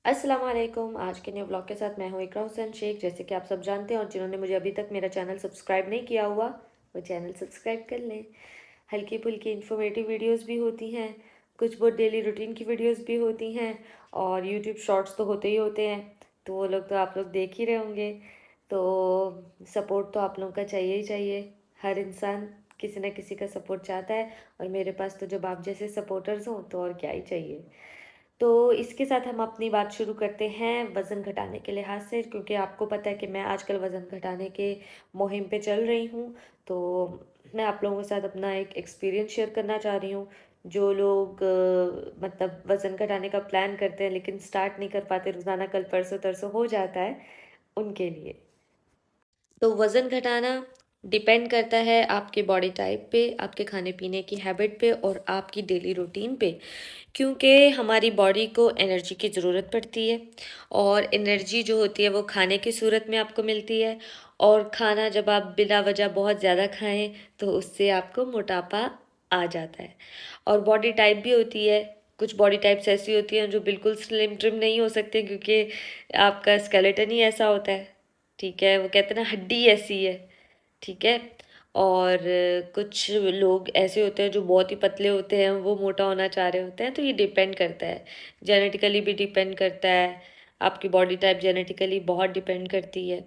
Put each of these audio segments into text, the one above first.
अस्सलाम वालेकुम। आज के न्यू ब्लॉग के साथ मैं हूँ इकरा हुसैन शेख। जैसे कि आप सब जानते हैं और जिन्होंने मुझे अभी तक मेरा चैनल सब्सक्राइब नहीं किया हुआ, वो चैनल सब्सक्राइब कर लें। हल्की फुल्की इन्फॉर्मेटिव वीडियोस भी होती हैं, कुछ बहुत डेली रूटीन की वीडियोस भी होती हैं और यूट्यूब शॉर्ट्स तो होते ही होते हैं, तो वो लोग तो आप लोग देख ही रहे होंगे। तो सपोर्ट तो आप लोगों का चाहिए ही चाहिए। हर इंसान किसी न किसी का सपोर्ट चाहता है और मेरे पास तो जब आप जैसे सपोर्टर्स हों तो और क्या ही चाहिए। तो इसके साथ हम अपनी बात शुरू करते हैं वज़न घटाने के लिहाज से, क्योंकि आपको पता है कि मैं आजकल वज़न घटाने के मुहिम पे चल रही हूँ। तो मैं आप लोगों के साथ अपना एक एक्सपीरियंस शेयर करना चाह रही हूँ। जो लोग मतलब वज़न घटाने का प्लान करते हैं लेकिन स्टार्ट नहीं कर पाते, रोज़ाना कल परसों तरसों हो जाता है, उनके लिए। तो वज़न घटाना डिपेंड करता है आपके बॉडी टाइप पे, आपके खाने-पीने की हैबिट पे और आपकी डेली रूटीन पे। क्योंकि हमारी बॉडी को एनर्जी की ज़रूरत पड़ती है और एनर्जी जो होती है वो खाने की सूरत में आपको मिलती है। और खाना जब आप बिला वजह बहुत ज़्यादा खाएं तो उससे आपको मोटापा आ जाता है। और बॉडी टाइप भी होती है, कुछ बॉडी टाइप्स ऐसी होती हैं जो बिल्कुल स्लिम ट्रिम नहीं हो सकते, क्योंकि आपका स्केलेटन ही ऐसा होता है। ठीक है, वो कहते हैं ना, हड्डी ऐसी है। ठीक है। और कुछ लोग ऐसे होते हैं जो बहुत ही पतले होते हैं, वो मोटा होना चाह रहे होते हैं। तो ये डिपेंड करता है, जेनेटिकली भी डिपेंड करता है। आपकी बॉडी टाइप जेनेटिकली बहुत डिपेंड करती है।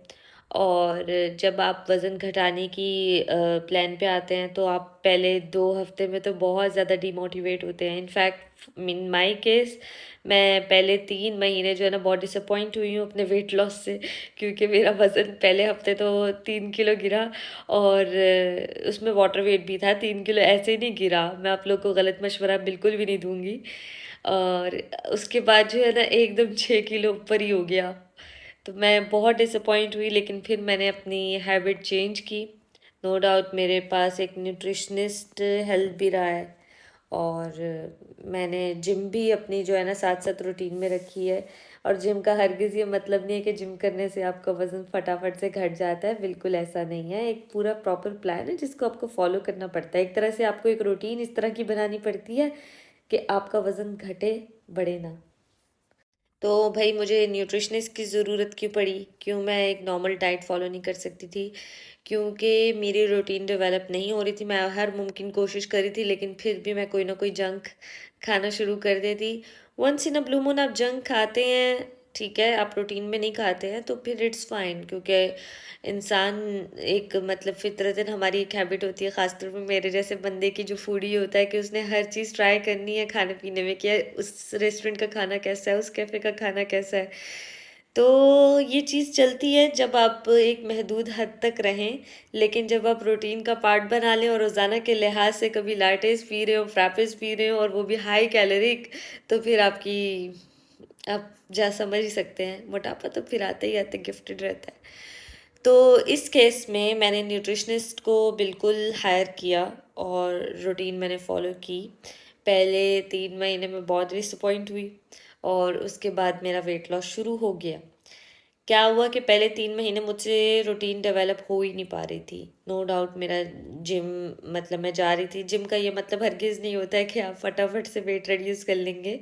और जब आप वज़न घटाने की प्लान पे आते हैं तो आप पहले 2 हफ्ते में तो बहुत ज़्यादा डिमोटिवेट होते हैं। इनफैक्ट इन माय केस मैं पहले 3 महीने जो है ना बहुत डिसअपॉइंट हुई हूँ अपने वेट लॉस से, क्योंकि मेरा वज़न पहले हफ्ते तो 3 किलो गिरा और उसमें वाटर वेट भी था। 3 किलो ऐसे ही नहीं गिरा, मैं आप लोग को गलत मशवरा बिल्कुल भी नहीं दूंगी। और उसके बाद जो है ना एकदम 6 किलो ऊपर ही हो गया। तो मैं बहुत डिसअपॉइंट हुई, लेकिन फिर मैंने अपनी हैबिट चेंज की। नो डाउट मेरे पास एक न्यूट्रिशनिस्ट हेल्प भी रहा है और मैंने जिम भी अपनी जो है ना साथ साथ रूटीन में रखी है। और जिम का हरगिज़ ये मतलब नहीं है कि जिम करने से आपका वज़न फटाफट से घट जाता है, बिल्कुल ऐसा नहीं है। एक पूरा प्रॉपर प्लान है जिसको आपको फॉलो करना पड़ता है। एक तरह से आपको एक रूटीन इस तरह की बनानी पड़ती है कि आपका वज़न घटे, बढ़े ना। तो भाई मुझे न्यूट्रिशनिस्ट की ज़रूरत क्यों पड़ी, क्यों मैं एक नॉर्मल डाइट फॉलो नहीं कर सकती थी? क्योंकि मेरी रूटीन डेवलप नहीं हो रही थी। मैं हर मुमकिन कोशिश करी थी, लेकिन फिर भी मैं कोई ना कोई जंक खाना शुरू कर देती। Once in a blue moon आप जंक खाते हैं, ठीक है, आप रूटीन में नहीं खाते हैं तो फिर इट्स फाइन। क्योंकि इंसान एक मतलब फितरतन हमारी एक हैबिट होती है, ख़ासतौर पे मेरे जैसे बंदे की जो फूडी होता है, कि उसने हर चीज़ ट्राई करनी है खाने पीने में, कि उस रेस्टोरेंट का खाना कैसा है, उस कैफ़े का खाना कैसा है। तो ये चीज़ चलती है जब आप एक महदूद हद तक रहें, लेकिन जब आप रूटीन का पार्ट बना लें और रोज़ाना के लिहाज से कभी लाटेस पी रहे हो, फ्रैपेस पी रहे हो और वो भी हाई कैलोरिक, तो फिर आपकी आप जा समझ ही सकते हैं, मोटापा तो फिर आते ही आते गिफ्टेड रहता है। तो इस केस में मैंने न्यूट्रिशनिस्ट को बिल्कुल हायर किया और रूटीन मैंने फॉलो की। पहले 3 महीने में बहुत डिसअपॉइंट हुई और उसके बाद मेरा वेट लॉस शुरू हो गया। क्या हुआ कि पहले 3 महीने मुझसे रूटीन डेवलप हो ही नहीं पा रही थी। नो डाउट मेरा जिम, मतलब मैं जा रही थी जिम, का ये मतलब हरगिज़ नहीं होता है कि आप फटाफट से वेट रिड्यूस कर लेंगे।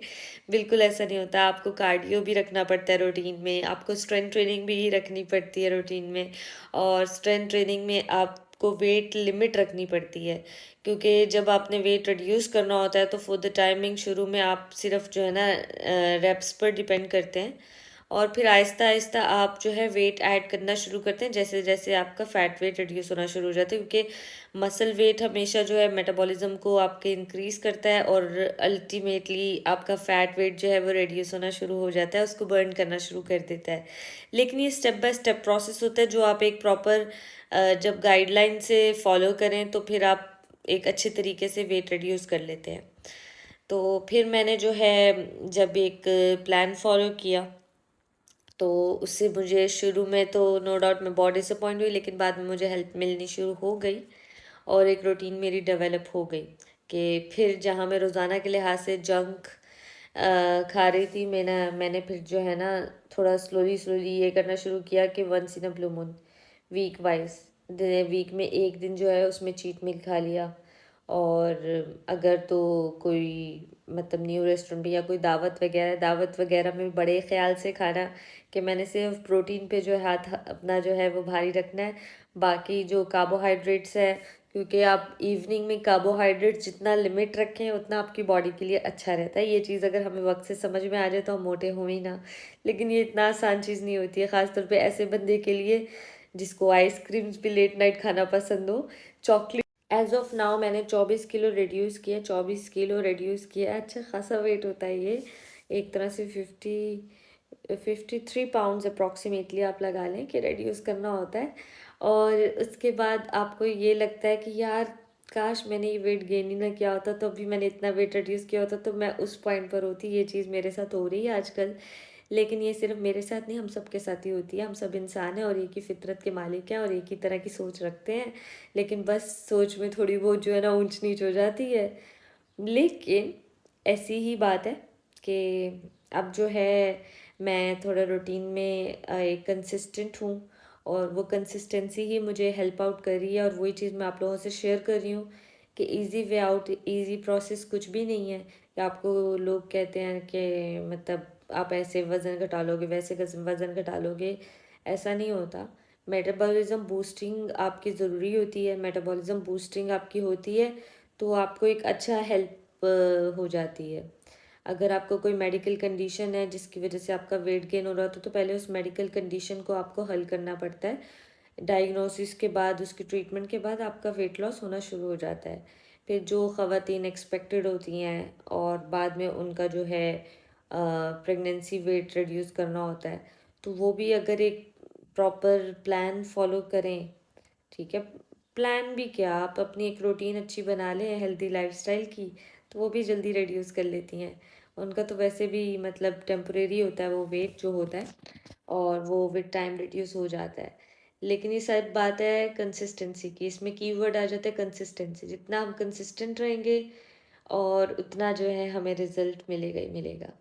बिल्कुल ऐसा नहीं होता। आपको कार्डियो भी रखना पड़ता है रूटीन में, आपको स्ट्रेंथ ट्रेनिंग भी रखनी पड़ती है रूटीन में। और स्ट्रेंथ ट्रेनिंग में आपको वेट लिमिट रखनी पड़ती है, क्योंकि जब आपने वेट रिड्यूस करना होता है तो फॉर द टाइमिंग शुरू में आप सिर्फ जो है ना रेप्स पर डिपेंड करते हैं और फिर आहिस्ता आहिस्ता आप जो है वेट ऐड करना शुरू करते हैं जैसे जैसे आपका फैट वेट रिड्यूस होना शुरू हो जाता है, क्योंकि मसल वेट हमेशा जो है मेटाबॉलिज्म को आपके इंक्रीज करता है और अल्टीमेटली आपका फैट वेट जो है वो रिड्यूस होना शुरू हो जाता है, उसको बर्न करना शुरू कर देता है। लेकिन ये स्टेप बाय स्टेप प्रोसेस होता है जो आप एक प्रॉपर जब गाइडलाइन से फॉलो करें तो फिर आप एक अच्छे तरीके से वेट रिड्यूस कर लेते हैं। तो फिर मैंने जो है जब एक प्लान फॉलो किया तो उससे मुझे शुरू में तो नो डाउट मैं बहुत डिसअपॉइंट हुई, लेकिन बाद में मुझे हेल्प मिलनी शुरू हो गई और एक रूटीन मेरी डेवलप हो गई कि फिर जहाँ मैं रोज़ाना के लिहाज से जंक खा रही थी, मैंने फिर जो है ना थोड़ा स्लोली स्लोली ये करना शुरू किया कि once in a blue moon, week wise, week में एक दिन जो है उसमें चीट मील खा लिया और अगर तो कोई मतलब न्यू रेस्टोरेंट या कोई दावत वगैरह में बड़े ख्याल से खाना कि मैंने सिर्फ प्रोटीन पे जो है हाथ अपना जो है वो भारी रखना है। बाकी जो कार्बोहाइड्रेट्स है, क्योंकि आप इवनिंग में कार्बोहाइड्रेट्स जितना लिमिट रखें उतना आपकी बॉडी के लिए अच्छा रहता है। ये चीज़ अगर हमें वक्त से समझ में आ जाए तो हम मोटे हों ही ना, लेकिन ये इतना आसान चीज़ नहीं होती है, ख़ासतौर पे ऐसे बंदे के लिए जिसको आइसक्रीम्स भी लेट नाइट खाना पसंद हो, चॉकलेट। एज ऑफ नाउ मैंने 24 किलो रिड्यूस किया, 24 किलो रिड्यूस किया। अच्छा खासा वेट होता है ये, एक तरह से 53 पाउंड्स अप्रॉक्सीमेटली आप लगा लें कि रिड्यूस करना होता है। और उसके बाद आपको ये लगता है कि यार काश मैंने ये वेट गेन ही ना किया होता, तो अभी मैंने इतना वेट रिड्यूस किया होता तो मैं उस पॉइंट पर होती। ये चीज़ मेरे साथ हो रही है आजकल, लेकिन ये सिर्फ मेरे साथ नहीं, हम सबके साथ ही होती है। हम सब इंसान हैं और एक ही फितरत के मालिक हैं और एक ही तरह की सोच रखते हैं, लेकिन बस सोच में थोड़ी बहुत जो है ना ऊंच नीच हो जाती है। लेकिन ऐसी ही बात है कि अब जो है मैं थोड़ा रूटीन में एक कंसिस्टेंट हूँ, और वो कंसिस्टेंसी ही मुझे हेल्प आउट कर रही है। और वही चीज़ मैं आप लोगों से शेयर कर रही हूँ कि easy way out, easy process कुछ भी नहीं है। कि आपको लोग कहते हैं कि मतलब आप ऐसे वज़न घटा लोगे, वैसे वज़न घटा लोगे, ऐसा नहीं होता। मेटाबॉलिज्म बूस्टिंग आपकी ज़रूरी होती है, मेटाबॉलिज्म बूस्टिंग आपकी होती है तो आपको एक अच्छा हेल्प हो जाती है। अगर आपको कोई मेडिकल कंडीशन है जिसकी वजह से आपका वेट गेन हो रहा हो तो पहले उस मेडिकल कंडीशन को आपको हल करना पड़ता है। डायग्नोसिस के बाद, उसकी ट्रीटमेंट के बाद आपका वेट लॉस होना शुरू हो जाता है। फिर जो ख़वातीन एक्सपेक्टेड होती हैं और बाद में उनका जो है प्रेगनेंसी वेट रिड्यूस करना होता है, तो वो भी अगर एक प्रॉपर प्लान फॉलो करें, ठीक है, प्लान भी क्या, आप अपनी एक रूटीन अच्छी बना लें हेल्दी लाइफस्टाइल की, तो वो भी जल्दी रिड्यूस कर लेती हैं। उनका तो वैसे भी मतलब टेम्परेरी होता है वो वेट जो होता है, और वो विद टाइम रिड्यूस हो जाता है। लेकिन ये सब बात है कंसिस्टेंसी की, इसमें कीवर्ड आ जाता है कंसिस्टेंसी। जितना हम कंसिस्टेंट रहेंगे और उतना जो है हमें रिजल्ट मिलेगा ही मिलेगा।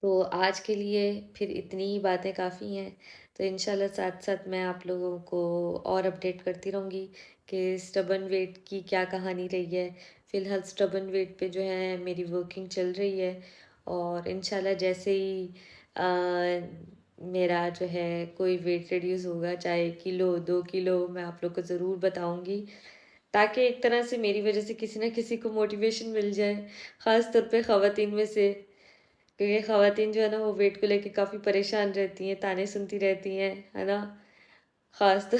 तो आज के लिए फिर इतनी ही बातें काफ़ी हैं। तो इंशाल्लाह साथ साथ मैं आप लोगों को और अपडेट करती रहूँगी कि स्टबर्न वेट की क्या कहानी रही है। फ़िलहाल स्टबर्न वेट पे जो है मेरी वर्किंग चल रही है, और इंशाल्लाह जैसे ही मेरा जो है कोई वेट रिड्यूस होगा, चाहे किलो 2 किलो, मैं आप लोग को ज़रूर बताऊँगी, ताकि एक तरह से मेरी वजह से किसी ना किसी को मोटिवेशन मिल जाए, ख़ास तौर पे ख़वातीन में से। क्योंकि ख़वातीन जो है ना वो वेट को लेके काफ़ी परेशान रहती हैं, ताने सुनती रहती हैं, है ना? ख़ास तो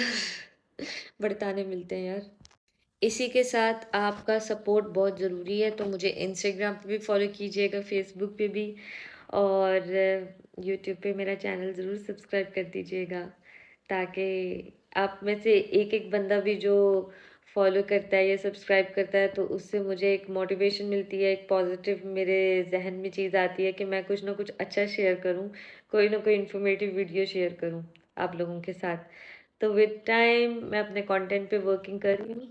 बड़े ताने मिलते हैं यार। इसी के साथ आपका सपोर्ट बहुत ज़रूरी है, तो मुझे इंस्टाग्राम पे भी फॉलो कीजिएगा, फेसबुक पे भी, और यूट्यूब पे मेरा चैनल ज़रूर सब्सक्राइब कर दीजिएगा, ताकि आप में से एक एक बंदा भी जो फॉलो करता है या सब्सक्राइब करता है तो उससे मुझे एक मोटिवेशन मिलती है, एक पॉजिटिव मेरे जहन में चीज़ आती है कि मैं कुछ ना कुछ अच्छा शेयर करूं, कोई ना कोई इन्फॉर्मेटिव वीडियो शेयर करूं आप लोगों के साथ। तो विद टाइम मैं अपने कंटेंट पे वर्किंग कर रही हूँ,